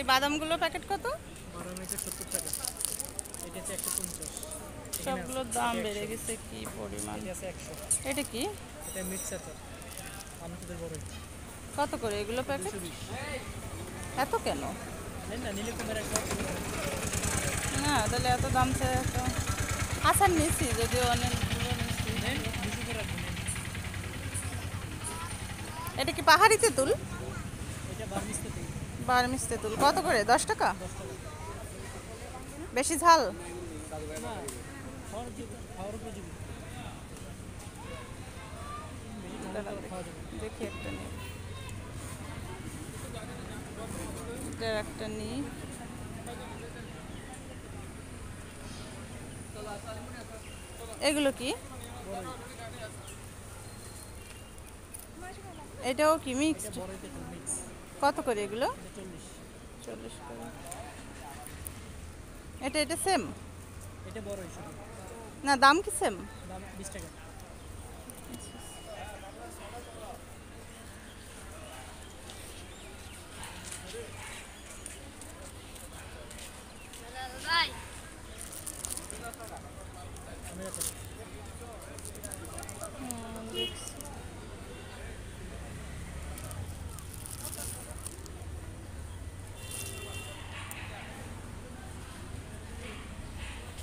এই বাদামগুলো প্যাকেট কত? বাদাম হচ্ছে 70 টাকা, এটা হচ্ছে 150। সবগুলোর দাম বেড়ে গেছে কি পরিমাণ। এটা আছে 100। এটা কি? এটা মিক্স আচার, আমচুদের বড়। কত করে এগুলো প্যাকেট? 220। এত কেন? নেন না, নিলে কমে রাখবো। না তাহলে এত দাম চাই এত। আচার নিচ্ছি যদিও অনেকগুলো নিচ্ছি। নেন, 200 করে রাখবো, নেন। এটা কি পাহাড়ি তেঁতুল? এটা বার্মিজ তেঁতুল। বার্মিজ তেঁতুল কত করে? 10 টাকা? 10 টাকা। বেশি ঝাল? না, খাওয়ার উপযোগী। খাওয়া যাবে। দেখি একটা নিই, এটার একটা নিই। এগুলো কি? এটাও কি মিক্সড? বড় তেঁতুল মিক্স। কত করে এগুলো? এটা 40। 40 করে। এটা এটা সেম? এটা বড় শুধু। না দাম কি সেম? দাম 20 টাকা। দেখছি